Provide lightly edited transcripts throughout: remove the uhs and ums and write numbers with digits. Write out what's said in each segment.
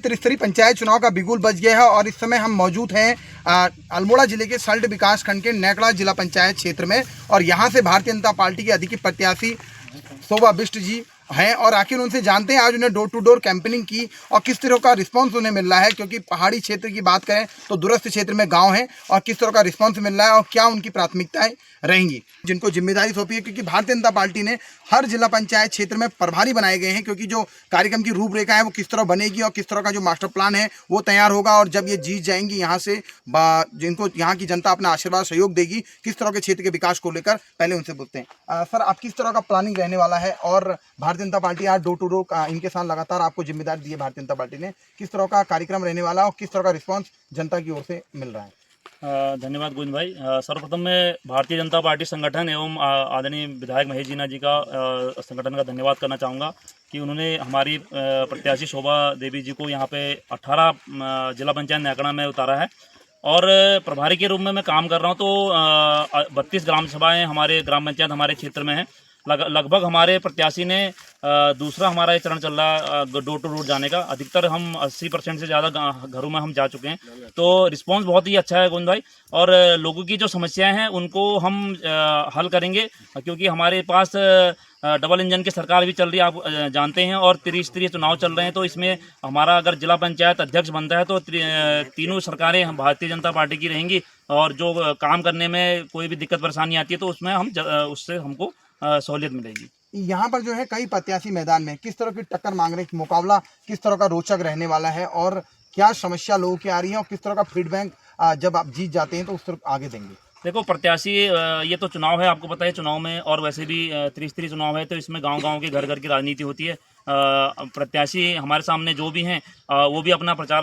त्रिस्तरीय पंचायत चुनाव का बिगुल बज गया है और इस समय हम मौजूद हैं अल्मोड़ा जिले के सल्ट विकास खंड के नेकड़ा जिला पंचायत क्षेत्र में और यहाँ से भारतीय जनता पार्टी के अधिकृत प्रत्याशी शोभा बिष्ट जी हैं और आखिर उनसे जानते हैं आज उन्हें डोर टू डोर कैंपेनिंग की और किस तरह का रिस्पांस उन्हें मिल रहा है, क्योंकि पहाड़ी क्षेत्र की बात करें तो दूरस्थ क्षेत्र में गांव हैं और किस तरह का रिस्पांस मिल रहा है और क्या उनकी प्राथमिकताएं रहेंगी जिनको जिम्मेदारी सौंपी है। क्योंकि भारतीय जनता पार्टी ने हर जिला पंचायत क्षेत्र में प्रभारी बनाए गए हैं, क्योंकि जो कार्यक्रम की रूपरेखा है वो किस तरह बनेगी और किस तरह का जो मास्टर प्लान है वो तैयार होगा और जब ये जीत जाएंगी यहाँ से जिनको यहाँ की जनता अपना आशीर्वाद सहयोग देगी किस तरह के क्षेत्र के विकास को लेकर, पहले उनसे पूछते हैं। सर, आप किस तरह का प्लानिंग रहने वाला है और भारतीय जनता पार्टी आज डोर टू डोर इनके साथ लगातार आपको जिम्मेदारी दी है भारतीय जनता पार्टी ने, किस तरह का कार्यक्रम रहने वाला है और किस तरह का रिस्पॉन्स जनता की ओर से मिल रहा है? धन्यवाद गोविंद भाई। सर्वप्रथम मैं भारतीय जनता पार्टी संगठन एवं आदरणीय विधायक महेश जीना जी का संगठन का धन्यवाद करना चाहूँगा कि उन्होंने हमारी प्रत्याशी शोभा देवी जी को यहाँ पे 18 जिला पंचायत नेकड़ा में उतारा है और प्रभारी के रूप में मैं काम कर रहा हूँ। तो 32 ग्राम सभाएँ हमारे ग्राम पंचायत हमारे क्षेत्र में हैं। लगभग हमारे प्रत्याशी ने दूसरा हमारा ये चरण चल रहा है डोर टू डोर जाने का। अधिकतर हम 80% से ज़्यादा घरों में हम जा चुके हैं, तो रिस्पांस बहुत ही अच्छा है गोविंद भाई। और लोगों की जो समस्याएं हैं उनको हम हल करेंगे, क्योंकि हमारे पास डबल इंजन की सरकार भी चल रही है, आप जानते हैं, और त्रिस्तरीय चुनाव चल रहे हैं। तो इसमें हमारा अगर जिला पंचायत अध्यक्ष बनता है तो तीनों सरकारें भारतीय जनता पार्टी की रहेंगी और जो काम करने में कोई भी दिक्कत परेशानी आती है तो उसमें हम उससे हमको सहूलियत मिलेगी। यहाँ पर जो है कई प्रत्याशी मैदान में किस तरह की टक्कर मांग रहे हैं, मुकाबला किस तरह का रोचक रहने वाला है और क्या समस्या लोगों की आ रही है और किस तरह का फीडबैक जब आप जीत जाते हैं तो उस तरफ आगे देंगे? देखो, प्रत्याशी ये तो चुनाव है, आपको पता है चुनाव में, और वैसे भी त्रिस्तरीय चुनाव है तो इसमें गांव-गांव के घर-घर की राजनीति होती है। प्रत्याशी हमारे सामने जो भी हैं वो भी अपना प्रचार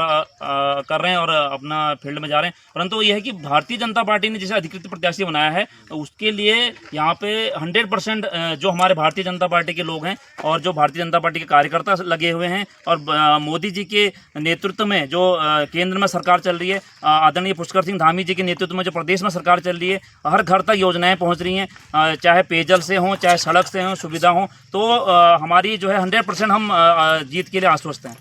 कर रहे हैं और अपना फील्ड में जा रहे हैं, परंतु यह है कि भारतीय जनता पार्टी ने जैसे अधिकृत प्रत्याशी बनाया है तो उसके लिए यहाँ पे 100% जो हमारे भारतीय जनता पार्टी के लोग हैं और जो भारतीय जनता पार्टी के कार्यकर्ता लगे हुए हैं और मोदी जी के नेतृत्व में जो केंद्र में सरकार चल रही है, आदरणीय पुष्कर सिंह धामी जी के नेतृत्व में जो प्रदेश में सरकार चल रही है, हर घर तक योजनाएं पहुंच रही हैं, चाहे पेयजल से हों चाहे सड़क से हों, सुविधा हों, तो हमारी जो है 100% हम जीत के लिए आश्वस्त हैं।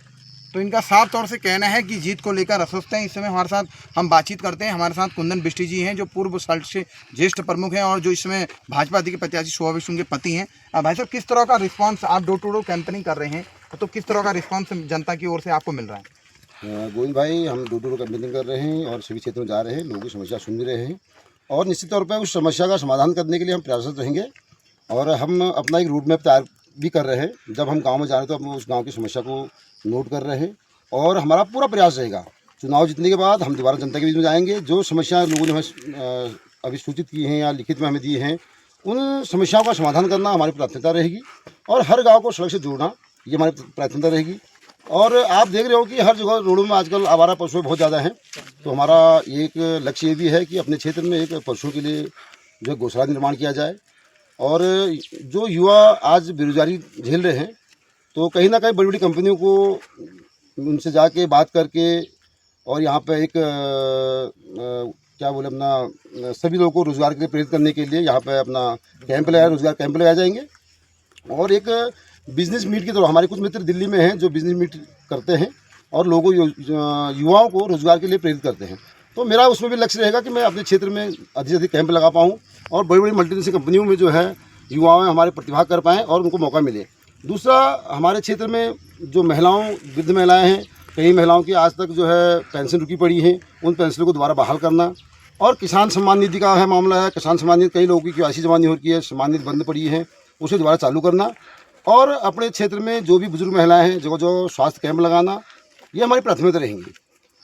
तो इनका साफ तौर से कहना है कि जीत को लेकर आश्वस्त हैं। इस समय हमारे साथ हम बातचीत करते हैं। हमारे साथ कुंदन बिष्ट जी हैं जो पूर्व सल्ट से ज्येष्ठ प्रमुख हैं और जो इसमें भाजपा अधिकृत प्रत्याशी शोभा बिष्ट के पति हैं। भाई साहब, किस तरह का रिस्पांस, आप डोर टू डोर कैंपेनिंग कर रहे हैं तो किस तरह का रिस्पांस जनता की ओर से आपको मिल रहा है? गोविंद भाई, हम डोर टू डोर कैंपेनिंग कर रहे हैं और सभी क्षेत्रों में जा रहे हैं, लोगों की समस्या सुन भी रहे हैं और निश्चित तौर पर उस समस्या का समाधान करने के लिए हम प्रयासरत रहेंगे और हम अपना एक रूट मैप तैयार भी कर रहे हैं। जब हम गांव में जा रहे हैं तो हम उस गांव की समस्या को नोट कर रहे हैं और हमारा पूरा प्रयास रहेगा चुनाव जीतने के बाद हम दोबारा जनता के बीच में जाएंगे। जो समस्याएं लोगों ने हमें अभी सूचित की हैं या लिखित में हमें दी हैं, उन समस्याओं का समाधान करना हमारी प्राथमिकता रहेगी और हर गाँव को सड़क से जोड़ना ये हमारी प्राथमिकता रहेगी। और आप देख रहे हो कि हर जगह रोडों में आजकल आवारा पशु बहुत ज़्यादा हैं, तो हमारा एक लक्ष्य ये भी है कि अपने क्षेत्र में एक पशुओं के लिए जो गौशाला निर्माण किया जाए। और जो युवा आज बेरोजगारी झेल रहे हैं तो कहीं ना कहीं बड़ी बड़ी कंपनियों को उनसे जाके बात करके और यहाँ पे एक क्या बोले अपना सभी लोगों को रोज़गार के लिए प्रेरित करने के लिए यहाँ पे अपना कैंप लगाया, रोज़गार कैंप लगाए जाएंगे। और एक बिजनेस मीट की तरह हमारे कुछ मित्र दिल्ली में हैं जो बिजनेस मीट करते हैं और लोगों युवाओं को रोज़गार के लिए प्रेरित करते हैं। तो मेरा उसमें भी लक्ष्य रहेगा कि मैं अपने क्षेत्र में अधिक से अधिक कैंप लगा पाऊँ और बड़ी बड़ी मल्टीनेशनल कंपनियों में जो है युवाओं हमारे प्रतिभाग कर पाएँ और उनको मौका मिले। दूसरा, हमारे क्षेत्र में जो वृद्ध महिलाएं हैं, कई महिलाओं की आज तक जो है पेंशन रुकी पड़ी है, उन पेंशनों को दोबारा बहाल करना। और किसान सम्मान निधि का है मामला है, किसान सम्मान निधि कई लोगों की KYC जमा नहीं हो रही है, सम्मान निधि बंद पड़ी है, उसे दोबारा चालू करना। और अपने क्षेत्र में जो भी बुजुर्ग महिलाएँ हैं जो स्वास्थ्य कैंप लगाना, ये हमारी प्राथमिकता रहेंगी।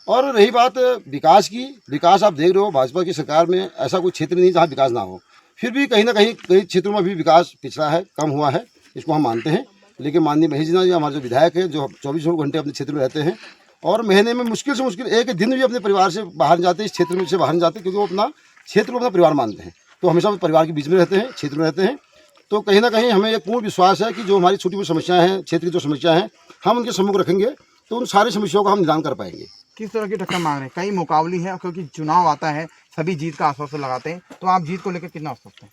और रही बात विकास की, विकास आप देख रहे हो भाजपा की सरकार में ऐसा कोई क्षेत्र नहीं जहाँ विकास ना हो, फिर भी कहीं ना कहीं कई क्षेत्रों में भी विकास पिछड़ा है, कम हुआ है, इसको हम मानते हैं। लेकिन माननीय महेश जी हमारे जो विधायक हैं जो 24 घंटे अपने क्षेत्र में रहते हैं और महीने में मुश्किल से मुश्किल एक दिन भी अपने परिवार से बाहर जाते हैं, इस क्षेत्र में से बाहर नहीं जाते, क्योंकि वो अपना क्षेत्र को अपना परिवार मानते हैं। तो हमेशा वो परिवार के बीच में रहते हैं, क्षेत्र में रहते हैं। तो कहीं ना कहीं हमें एक पूर्ण विश्वास है कि जो हमारी छोटी मोटी समस्याएँ हैं, क्षेत्र की जो समस्याएँ हैं, हम उनके सम्मुख रखेंगे तो उन सारी समस्याओं का हम निदान कर पाएंगे। किस तरह की टक्कर मांग रहे हैं? कई मुकाबली है क्योंकि चुनाव आता है, सभी जीत का आश्वासन लगाते हैं, तो आप जीत को लेकर कितना आश्वस्त हैं?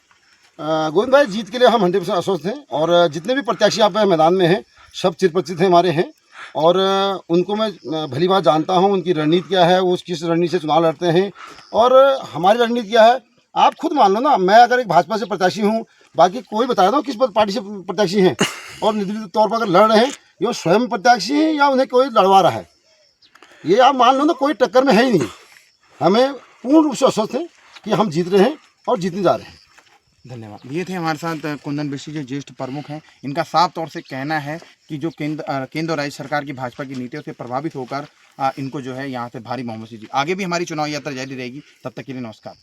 गोविंद भाई, जीत के लिए हम 100% आश्वस्त हैं और जितने भी प्रत्याशी यहाँ पे मैदान में हैं सब चिरपरिचित हैं हमारे हैं और उनको मैं भली बात जानता हूँ, उनकी रणनीति क्या है, वो किस रणनीति से चुनाव लड़ते हैं और हमारी रणनीति क्या है। आप खुद मान लो ना, मैं अगर एक भाजपा से प्रत्याशी हूँ, बाकी कोई बता दो किस पार्टी से प्रत्याशी हैं और निर्दलीय तौर पर अगर लड़ रहे हैं, ये स्वयं प्रत्याशी हैं या उन्हें कोई लड़वा रहा है, ये आप मान लो ना, कोई टक्कर में है ही नहीं। हमें पूर्ण रूप से आश्वस्त है कि हम जीत रहे हैं और जीतने जा रहे हैं। धन्यवाद। ये थे हमारे साथ कुंदन बिष्ट जो ज्येष्ठ प्रमुख हैं। इनका साफ तौर से कहना है कि जो केंद्र और राज्य सरकार की भाजपा की नीतियों से प्रभावित होकर इनको जो है यहाँ से भारी बहुमत से जीत। आगे भी हमारी चुनाव यात्रा जारी रहेगी। तब तक के लिए नमस्कार।